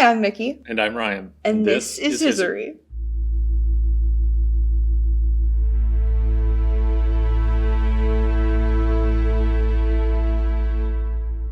Hi, I'm Mickey. And I'm Ryan. And this is Hiseerie.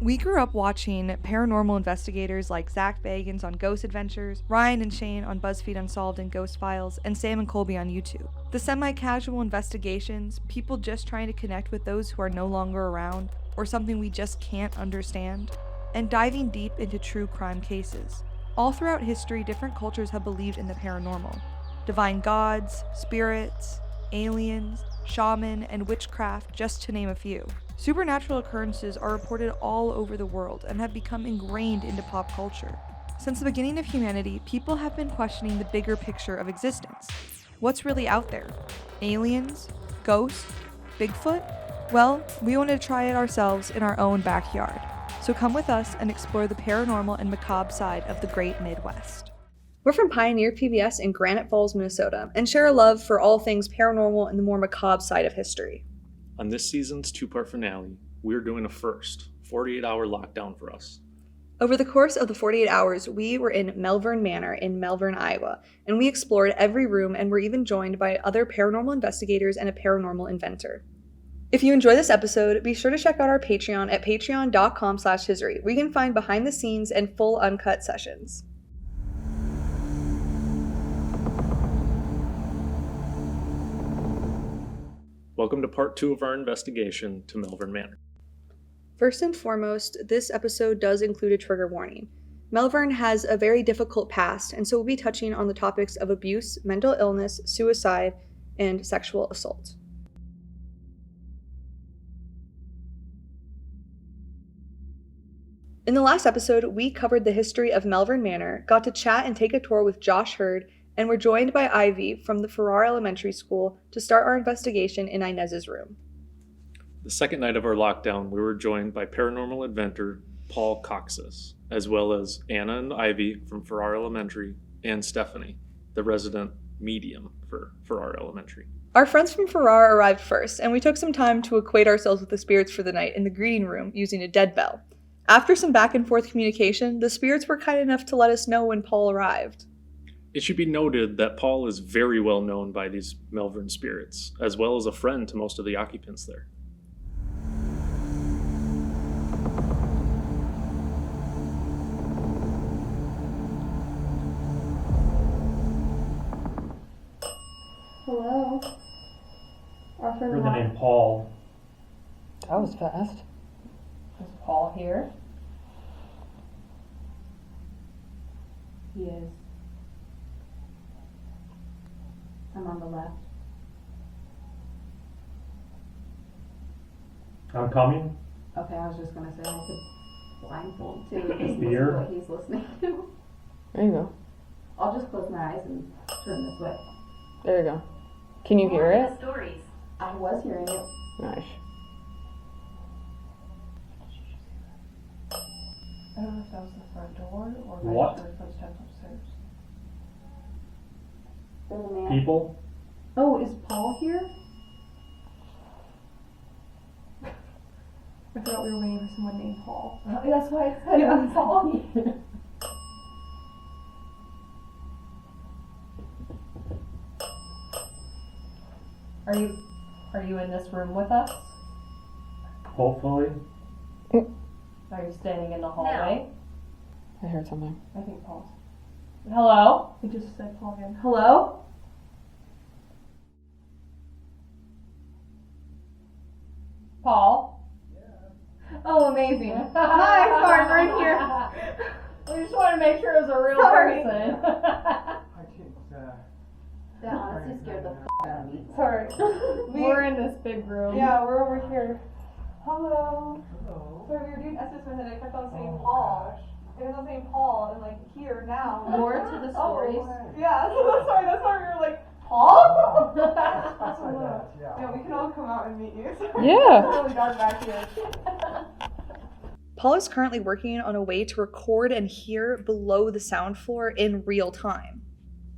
We grew up watching paranormal investigators like Zach Bagans on Ghost Adventures, Ryan and Shane on BuzzFeed Unsolved and Ghost Files, and Sam and Colby on YouTube. The semi-casual investigations, people just trying to connect with those who are no longer around, or something we just can't understand, and diving deep into true crime cases. All throughout history, different cultures have believed in the paranormal. Divine gods, spirits, aliens, shaman, and witchcraft, just to name a few. Supernatural occurrences are reported all over the world and have become ingrained into pop culture. Since the beginning of humanity, people have been questioning the bigger picture of existence. What's really out there? Aliens? Ghosts? Bigfoot? Well, we wanted to try it ourselves in our own backyard. So come with us and explore the paranormal and macabre side of the great Midwest. We're from Pioneer PBS in Granite Falls, Minnesota, and share a love for all things paranormal and the more macabre side of history. On this season's two-part finale, we're doing a first, 48-hour lockdown for us. Over the course of the 48 hours, we were in Malvern Manor in Malvern, Iowa, and we explored every room and were even joined by other paranormal investigators and a paranormal inventor. If you enjoy this episode, be sure to check out our Patreon at patreon.com/Hiseerie, where you can find behind the scenes and full uncut sessions. Welcome to part 2 of our investigation to Malvern Manor. First and foremost, this episode does include a trigger warning. Malvern has a very difficult past, and so we'll be touching on the topics of abuse, mental illness, suicide, and sexual assault. In the last episode, we covered the history of Malvern Manor, got to chat and take a tour with Josh Hurd, and were joined by Ivy from the Farrar Elementary School to start our investigation in Inez's room. The second night of our lockdown, we were joined by paranormal inventor Paul Coxis, as well as Anna and Ivy from Farrar Elementary, and Stephanie, the resident medium for Farrar Elementary. Our friends from Farrar arrived first, and we took some time to acquaint ourselves with the spirits for the night in the greeting room using a dead bell. After some back and forth communication, the spirits were kind enough to let us know when Paul arrived. It should be noted that Paul is very well known by these Malvern spirits, as well as a friend to most of the occupants there. Hello. Our friend Heard the name Paul. That was fast. Is Paul here? He is. I'm on the left. I'm coming. Okay, I was just gonna say I could blindfold too, just listen Beer? to what he's listening to. There you go. I'll just close my eyes and turn this way. There you go. Can you hear it? Stories. I was hearing it. Nice. I don't know if that was the front door or What? I heard footsteps upstairs. There's a man. People? Oh, is Paul here? I thought we were waiting for someone named Paul. That's why I said Yeah. Paul. Are you in this room with us? Hopefully. Are you standing in the hallway? I heard something. I think Paul's. Hello? He just said Paul again. Hello? Paul? Oh, amazing. Hi, sorry, we're in here. We just wanted to make sure it was a real person. That honestly scared the out of me. Sorry. We're in this big room. Yeah, we're over here. Hello. Sorry, we were doing S's and then I kept on saying Paul. It was on saying Paul and like here now. More to the stories. Yeah, so that's why we were like, Paul? Yeah, we can all come out and meet you. Yeah. It's really dark back here. Paul is currently working on a way to record and hear below the sound floor in real time.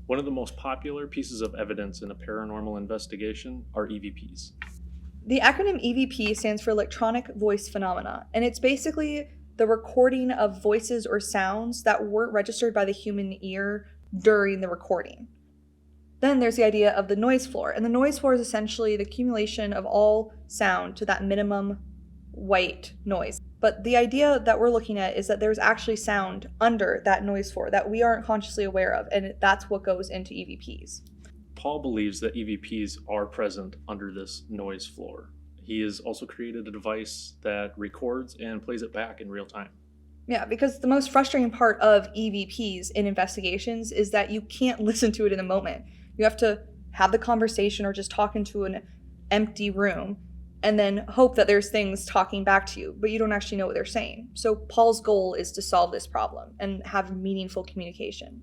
One of the most popular pieces of evidence in a paranormal investigation are EVPs. The acronym EVP stands for Electronic Voice Phenomena, and it's basically the recording of voices or sounds that weren't registered by the human ear during the recording. Then there's the idea of the noise floor, and the noise floor is essentially the accumulation of all sound to that minimum white noise. But the idea that we're looking at is that there's actually sound under that noise floor that we aren't consciously aware of, and that's what goes into EVPs. Paul believes that EVPs are present under this noise floor. He has also created a device that records and plays it back in real time. Yeah, because the most frustrating part of EVPs in investigations is that you can't listen to it in the moment. You have to have the conversation or just talk into an empty room and then hope that there's things talking back to you, but you don't actually know what they're saying. So Paul's goal is to solve this problem and have meaningful communication.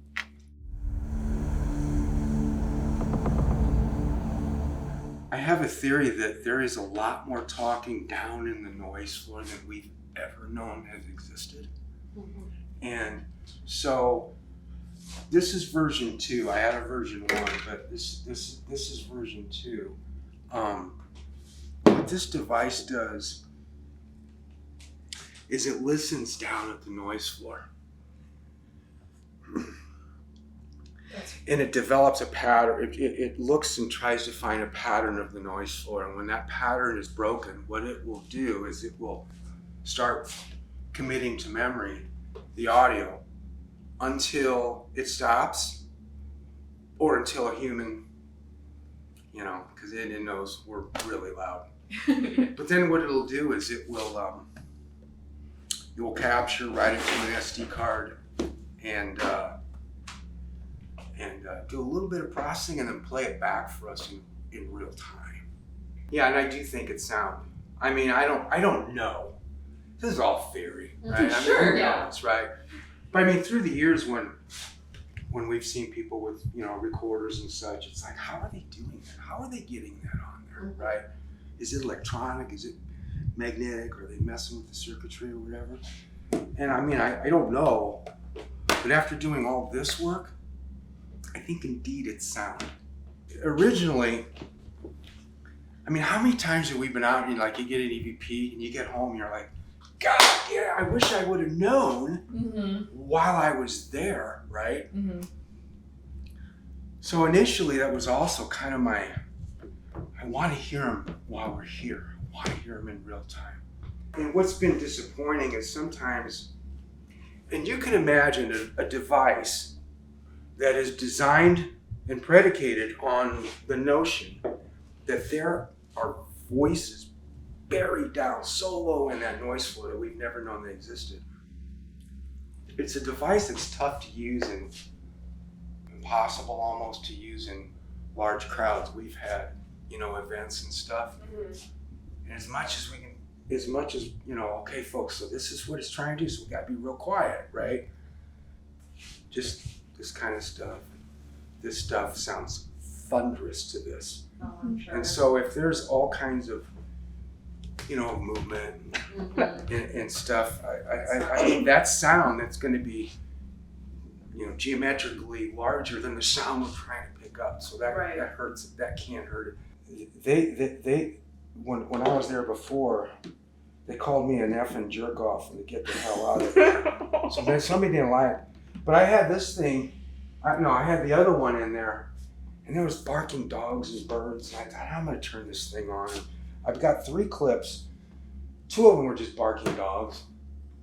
I have a theory that there is a lot more talking down in the noise floor than we've ever known has existed. Mm-hmm. And so this is version 2. I had a version 1, but this is version 2. What this device does is it listens down at the noise floor. And it develops a pattern. It looks and tries to find a pattern of the noise floor. And when that pattern is broken, what it will do is it will start committing to memory the audio until it stops or until a human, because it knows we're really loud. But then what it'll do is it will capture, write it to an SD card, and do a little bit of processing and then play it back for us in real time. Yeah, and I do think it's sound. I mean, I don't know. This is all theory, right? Sure, who yeah. knows, right? But I mean, through the years when we've seen people with, recorders and such, it's like, how are they doing that? How are they getting that on there, right? Is it electronic? Is it magnetic? Are they messing with the circuitry or whatever? And I mean, I don't know, but after doing all this work, I think indeed it's sound. Originally, I mean, how many times have we been out and you get an EVP and you get home and you're like, God, yeah, I wish I would have known while I was there, right? Mm-hmm. So initially that was also kind of I want to hear him while we're here. I want to hear him in real time. And what's been disappointing is sometimes, and you can imagine a device that is designed and predicated on the notion that there are voices buried down so low in that noise floor that we've never known they existed. It's a device that's tough to use and impossible almost to use in large crowds. We've had, events and stuff. And as much as, okay, folks, so this is what it's trying to do, so we gotta be real quiet, right? Just this kind of stuff. This stuff sounds thunderous to this. Oh, I'm sure. And so if there's all kinds of, movement and stuff, I think that sound that's going to be, geometrically larger than the sound we're trying to pick up. So that hurts. That can't hurt it. They when I was there before, they called me an effing jerk off and to get the hell out of there. So then somebody didn't like it. But I had this thing. I had the other one in there, and there was barking dogs and birds. And I thought, I'm going to turn this thing on. I've got 3 clips. 2 of them were just barking dogs,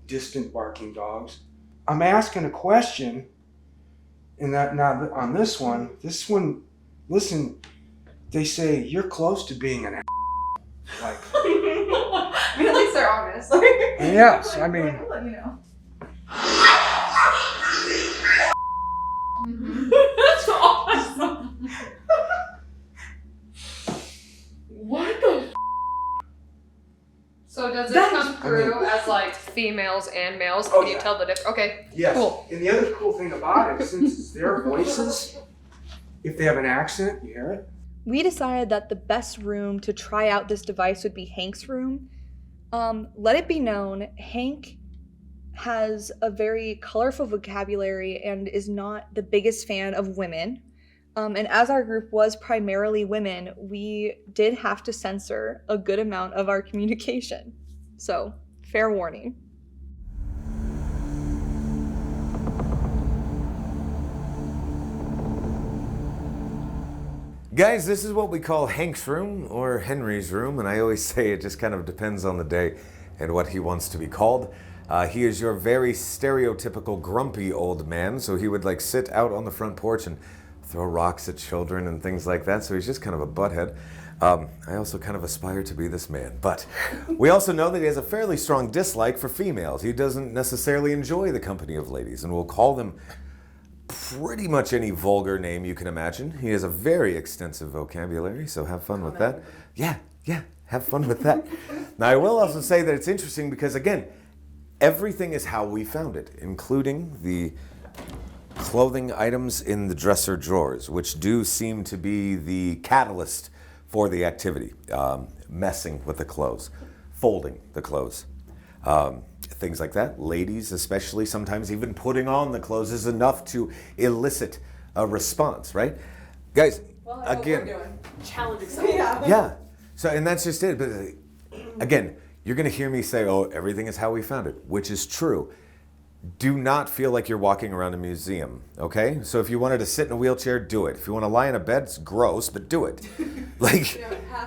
distant barking dogs. I'm asking a question, and that now on this one, listen, they say, you're close to being an like. I mean, at least they're honest. Yes, I mean. I'll let you know. That's awesome. What the? So does it come through as females and males? Can you tell the difference? Okay. Yes. Cool. And the other cool thing about it, since it's their voices, if they have an accent, you hear it. We decided that the best room to try out this device would be Hank's room. Let it be known, Hank has a very colorful vocabulary and is not the biggest fan of women. And as our group was primarily women, we did have to censor a good amount of our communication. So, fair warning. Guys, this is what we call Hank's room or Henry's room, and I always say it just kind of depends on the day and what he wants to be called. He is your very stereotypical grumpy old man, so he would like sit out on the front porch and throw rocks at children and things like that, so he's just kind of a butthead. I also kind of aspire to be this man, but we also know that he has a fairly strong dislike for females. He doesn't necessarily enjoy the company of ladies, and we'll call them pretty much any vulgar name you can imagine. He has a very extensive vocabulary, so have fun with that. Yeah, have fun with that. Now, I will also say that it's interesting because, again, everything is how we found it, including the clothing items in the dresser drawers, which do seem to be the catalyst for the activity. Messing with the clothes, folding the clothes. Things like that. Ladies, especially, sometimes even putting on the clothes is enough to elicit a response, right? Guys, Well, again, challenge yourself. yeah. So, and that's just it. But again, you're going to hear me say, oh, everything is how we found it, which is true. Do not feel like you're walking around a museum, okay? So if you wanted to sit in a wheelchair, do it. If you want to lie in a bed, it's gross, but do it. Like,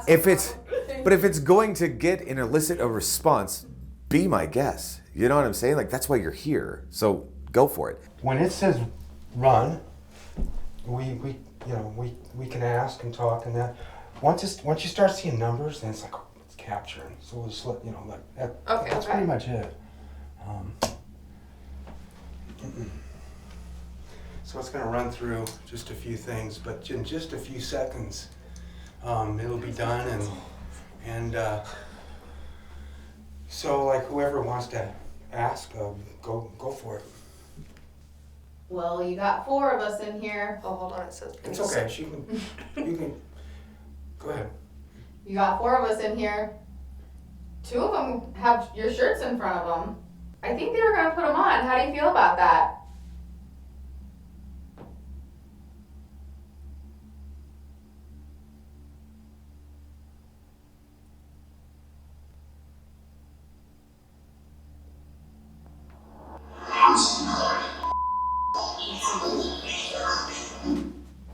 if it's going to get and elicit a response, be my guest. You know what I'm saying? Like, that's why you're here. So go for it. When it says run, we can ask and talk and that. Once you start seeing numbers, then it's like it's capturing. So we'll just let that's pretty much it. So it's going to run through just a few things, but in just a few seconds, it'll be done, and so like whoever wants to ask, go for it. Well, you got 4 of us in here. Oh, hold on. It says. It's okay. You can go ahead. You got 4 of us in here. 2 of them have your shirts in front of them. I think they were going to put them on. How do you feel about that?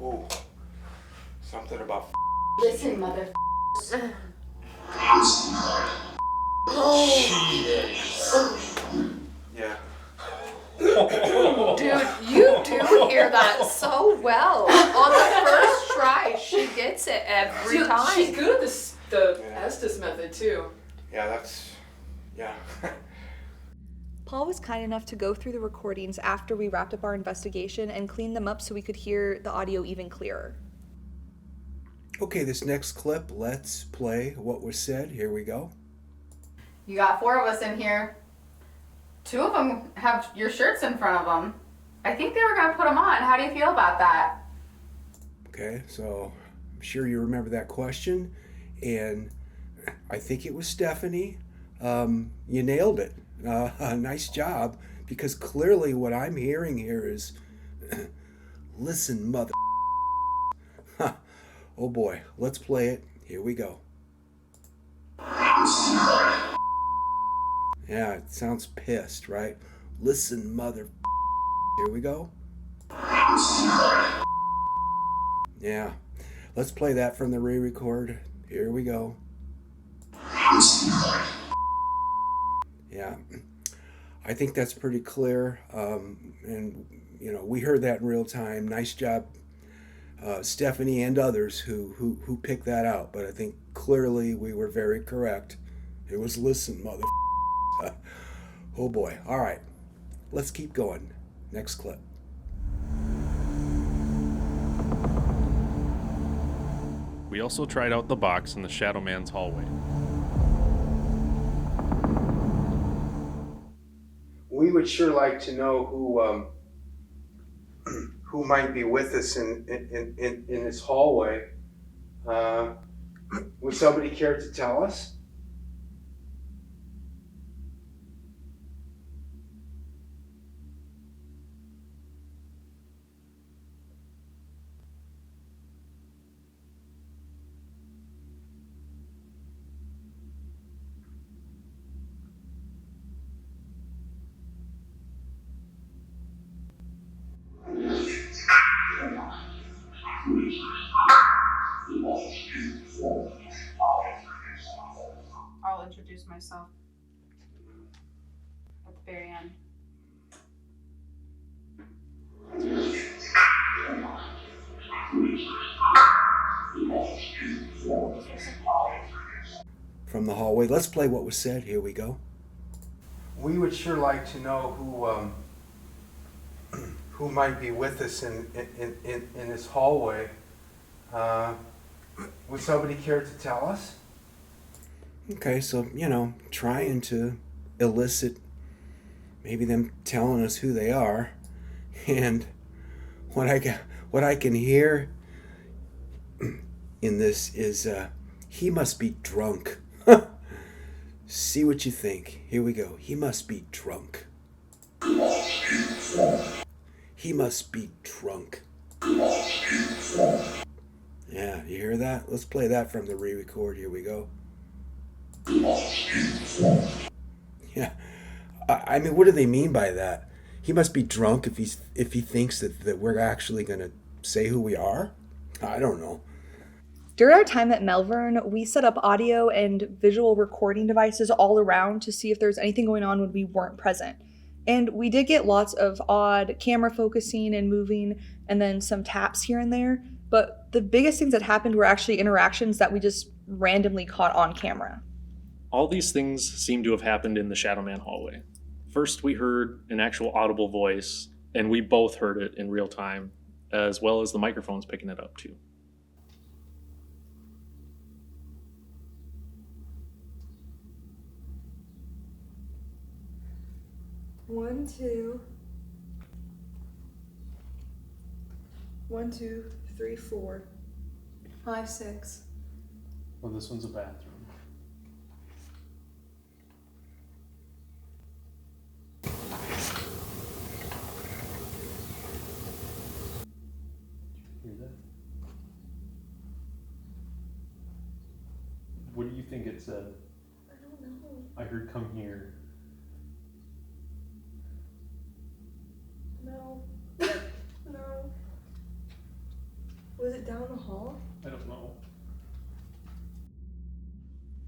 Oh, something about. Listen, mother. Yeah. Dude, you do hear that so well. On the first try, she gets it every time. She's good at the Yeah. Estes method too. Yeah. Paul was kind enough to go through the recordings after we wrapped up our investigation and clean them up so we could hear the audio even clearer. Okay, this next clip, let's play what was said. Here we go. You got 4 of us in here. 2 of them have your shirts in front of them. I think they were going to put them on. How do you feel about that? Okay, so I'm sure you remember that question, and I think it was Stephanie. You nailed it. Nice job, because clearly what I'm hearing here is, listen, mother. Oh boy, let's play it. Here we go. Yeah, it sounds pissed, right? Listen, mother. Here we go. Yeah, let's play that from the re-record. Here we go. Yeah, I think that's pretty clear. And, we heard that in real time. Nice job, Stephanie and others who picked that out. But I think clearly we were very correct. It was listen, mother. Oh boy. All right, let's keep going. Next clip. We also tried out the box in the Shadow Man's hallway. We would sure like to know who might be with us in this hallway. Would somebody care to tell us? introduce myself at the very end. From the hallway. Let's play what was said. Here we go. We would sure like to know who might be with us in this hallway. Would somebody care to tell us? Okay, so, trying to elicit maybe them telling us who they are. And what I can hear in this is, he must be drunk. See what you think. Here we go. He must be drunk. He must be drunk. Yeah, you hear that? Let's play that from the re-record. Here we go. Yeah. I mean, what do they mean by that? He must be drunk if he thinks that we're actually going to say who we are? I don't know. During our time at Malvern, we set up audio and visual recording devices all around to see if there's anything going on when we weren't present. And we did get lots of odd camera focusing and moving, and then some taps here and there. But the biggest things that happened were actually interactions that we just randomly caught on camera. All these things seem to have happened in the Shadow Man hallway. First, we heard an actual audible voice, and we both heard it in real time, as well as the microphones picking it up too. One, two, 3, 4, 5, 6. Well, this one's a bathroom. Hear that? What do you think it said? I don't know. I heard come here. No. No. Was it down the hall? I don't know.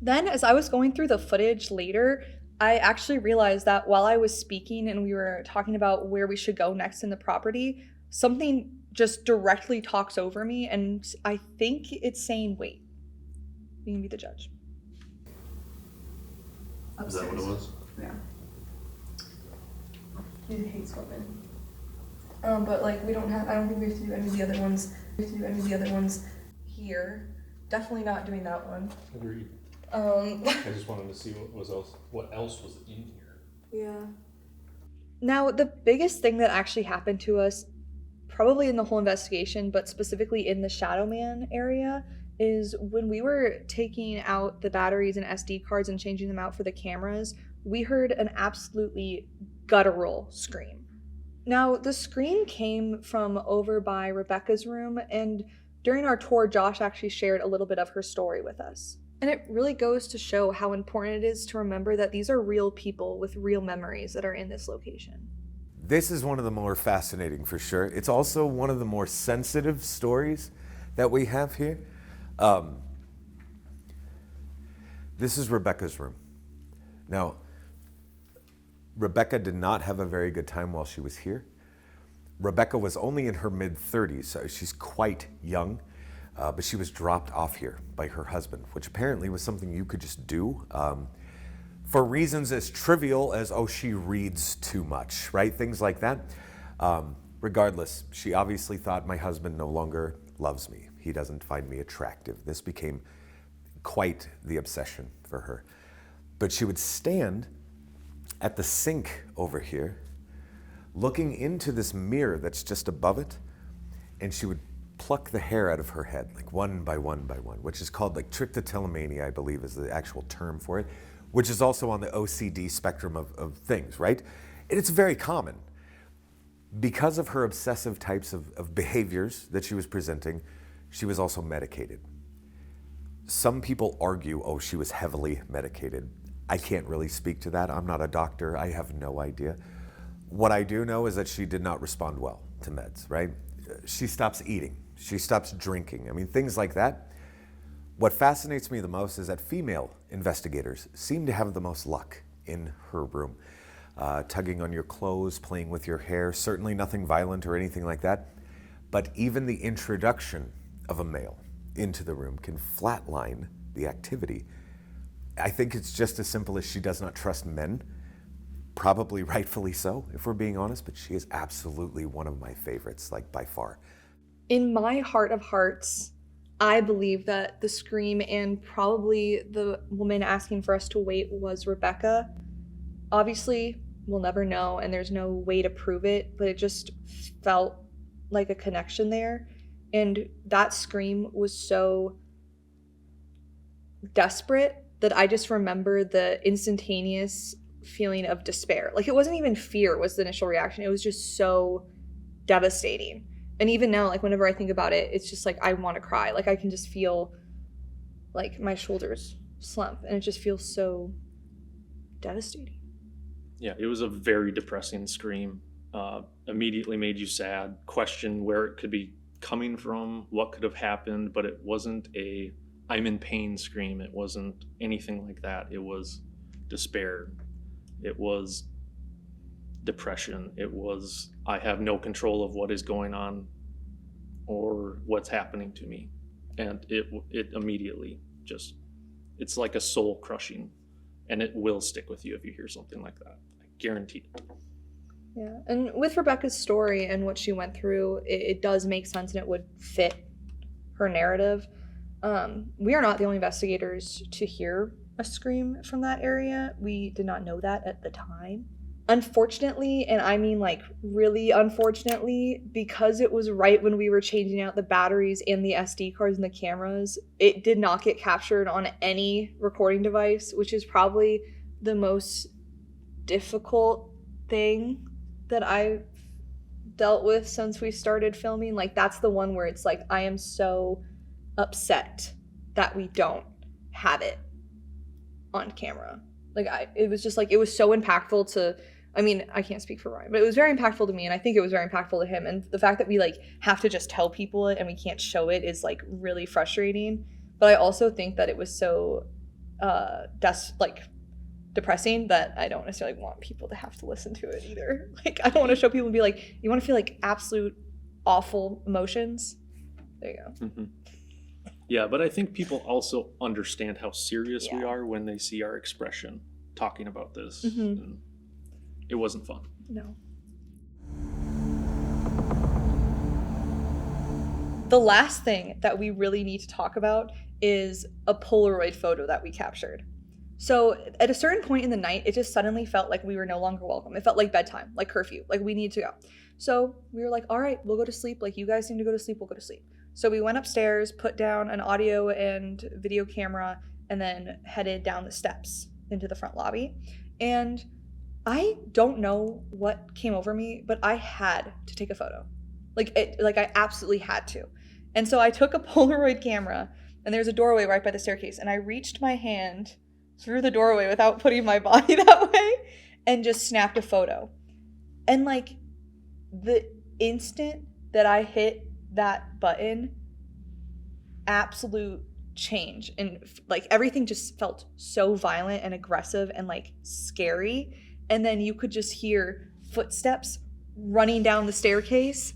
Then, as I was going through the footage later, I actually realized that while I was speaking and we were talking about where we should go next in the property, something just directly talks over me, and I think it's saying, wait. You can be the judge. Is that what it was? Yeah. He hates women. But I don't think we have to do any of the other ones. We have to do any of the other ones here. Definitely not doing that one. Agreed. I just wanted to see what else was in here. Yeah. Now, the biggest thing that actually happened to us, probably in the whole investigation, but specifically in the Shadow Man area, is when we were taking out the batteries and SD cards and changing them out for the cameras, we heard an absolutely guttural scream. Now, the scream came from over by Rebecca's room, and during our tour, Josh actually shared a little bit of her story with us. And it really goes to show how important it is to remember that these are real people with real memories that are in this location. This is one of the more fascinating for sure. It's also one of the more sensitive stories that we have here. This is Rebecca's room. Now, Rebecca did not have a very good time while she was here. Rebecca was only in her mid-30s, so she's quite young, but she was dropped off here by her husband, which apparently was something you could just do for reasons as trivial as, oh, she reads too much, right? Things like that. Regardless, she obviously thought, my husband no longer loves me. He doesn't find me attractive. This became quite the obsession for her. But she would stand at the sink over here, looking into this mirror that's just above it, and she would pluck the hair out of her head, like one by one by one, which is called like trichotillomania, I believe is the actual term for it, which is also on the OCD spectrum of things, right? And it's very common. Because of her obsessive types of behaviors that she was presenting, she was also medicated. Some people argue, oh, she was heavily medicated. I can't really speak to that. I'm not a doctor. I have no idea. What I do know is that she did not respond well to meds, right? She stops eating. She stops drinking. I mean, things like that. What fascinates me the most is that female investigators seem to have the most luck in her room. Tugging on your clothes, playing with your hair, certainly nothing violent or anything like that. But even the introduction of a male into the room can flatline the activity. I think it's just as simple as she does not trust men. Probably rightfully so, if we're being honest, but she is absolutely one of my favorites, like by far. In my heart of hearts, I believe that the scream and probably the woman asking for us to wait was Rebecca. Obviously, we'll never know, and there's no way to prove it, but it just felt like a connection there. And that scream was so desperate that I just remember the instantaneous feeling of despair. Like, it wasn't even fear was the initial reaction. It was just so devastating. And even now, like, whenever I think about it, it's just like I want to cry. Like, I can just feel like my shoulders slump, and it just feels so devastating. Yeah, it was a very depressing scream. Immediately made you sad, question where it could be coming from, what could have happened, but it wasn't a I'm in pain scream. It wasn't anything like that. It was despair. It was depression. It was I have no control of what is going on or what's happening to me. And it immediately just, it's like a soul crushing, and it will stick with you if you hear something like that. I guarantee it. Yeah, and with Rebecca's story and what she went through, it does make sense, and it would fit her narrative. We are not the only investigators to hear a scream from that area. We did not know that at the time. Unfortunately, and I mean like really unfortunately, because it was right when we were changing out the batteries and the SD cards and the cameras, it did not get captured on any recording device, which is probably the most difficult thing that I've dealt with since we started filming. Like, that's the one where it's like I am so upset that we don't have it on camera. Like, it was just like, it was so impactful to, I mean, I can't speak for Ryan, but it was very impactful to me, and I think it was very impactful to him. And the fact that we like have to just tell people it and we can't show it is like really frustrating. But I also think that it was so depressing that I don't necessarily want people to have to listen to it either. Like, I don't want to show people and be like, you want to feel like absolute awful emotions? There you go. Mm-hmm. Yeah, but I think people also understand how serious we are when they see our expression talking about this. Mm-hmm. And it wasn't fun. No. The last thing that we really need to talk about is a Polaroid photo that we captured. So at a certain point in the night, it just suddenly felt like we were no longer welcome. It felt like bedtime, like curfew, like we need to go. So we were like, all right, we'll go to sleep. Like, you guys need to go to sleep, we'll go to sleep. So we went upstairs, put down an audio and video camera, and then headed down the steps into the front lobby. And I don't know what came over me, but I had to take a photo. Like I absolutely had to. And so I took a Polaroid camera, and there's a doorway right by the staircase, and I reached my hand through the doorway without putting my body that way and just snapped a photo. And like, the instant that I hit that button, absolute change, and like everything just felt so violent and aggressive and like scary. And then you could just hear footsteps running down the staircase.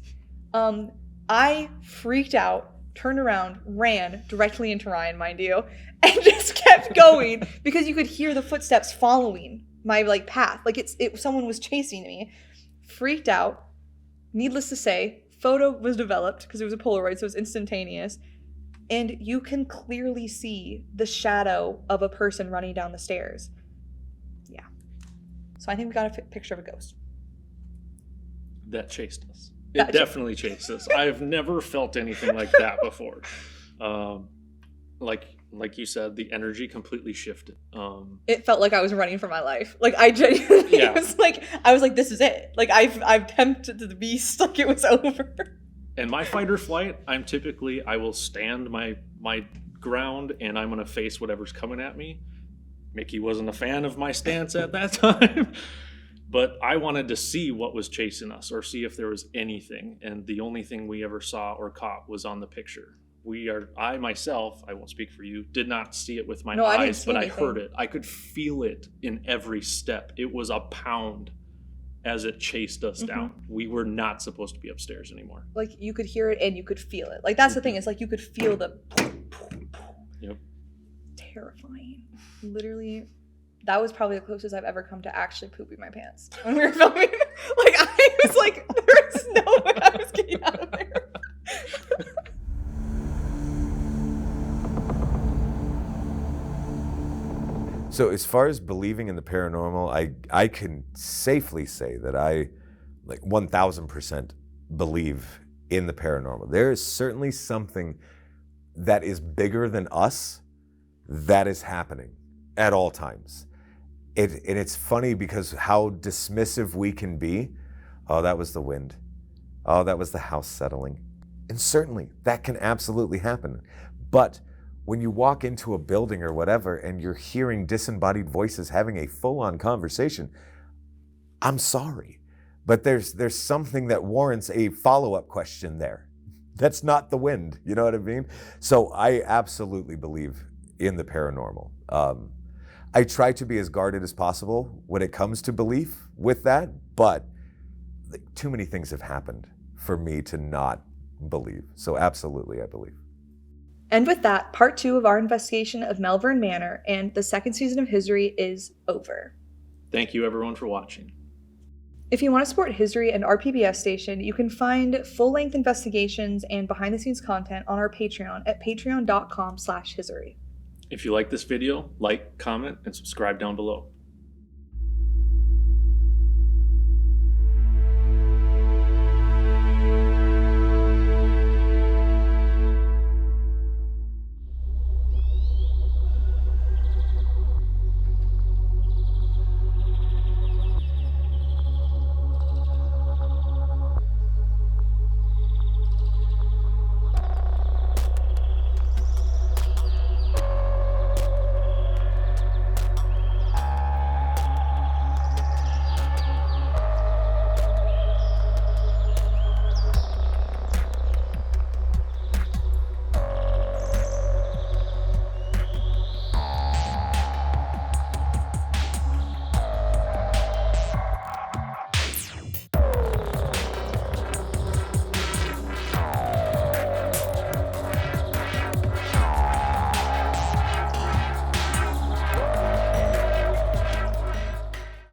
I freaked out, turned around, ran directly into Ryan, mind you, and just kept going because you could hear the footsteps following my like path. Like someone was chasing me. Freaked out. Needless to say, photo was developed because it was a Polaroid, so it was instantaneous. And you can clearly see the shadow of a person running down the stairs. Yeah. So I think we got a picture of a ghost. That chased us. It definitely chased us. I've never felt anything like that before. Like you said, the energy completely shifted. It felt like I was running for my life. Like, I genuinely was like, this is it. Like, I've tempted the beast. Like, it was over. And my fight or flight, I will stand my ground, and I'm going to face whatever's coming at me. Mickey wasn't a fan of my stance at that time, but I wanted to see what was chasing us or see if there was anything. And the only thing we ever saw or caught was on the picture. I myself, I won't speak for you, did not see it with my No, I didn't eyes, see but anything. I heard it. I could feel it in every step. It was a pound as it chased us down. We were not supposed to be upstairs anymore. Like you could hear it and you could feel it. Like that's the thing, is like you could feel the Yep. terrifying. Literally, that was probably the closest I've ever come to actually pooping my pants when we were filming. Like I was like, there's no way I was getting out of there. So as far as believing in the paranormal, I can safely say that I like 1000% believe in the paranormal. There is certainly something that is bigger than us that is happening at all times. And it's funny because how dismissive we can be. Oh, that was the wind. Oh, that was the house settling. And certainly that can absolutely happen. But when you walk into a building or whatever and you're hearing disembodied voices having a full-on conversation, I'm sorry, but there's something that warrants a follow-up question there. That's not the wind, you know what I mean? So I absolutely believe in the paranormal. I try to be as guarded as possible when it comes to belief with that, but too many things have happened for me to not believe. So absolutely, I believe. And with that, part 2 of our investigation of Malvern Manor and the second season of Hiseerie is over. Thank you everyone for watching. If you want to support Hiseerie and our PBS station, you can find full-length investigations and behind-the-scenes content on our Patreon at patreon.com/Hiseerie. If you like this video, like, comment, and subscribe down below.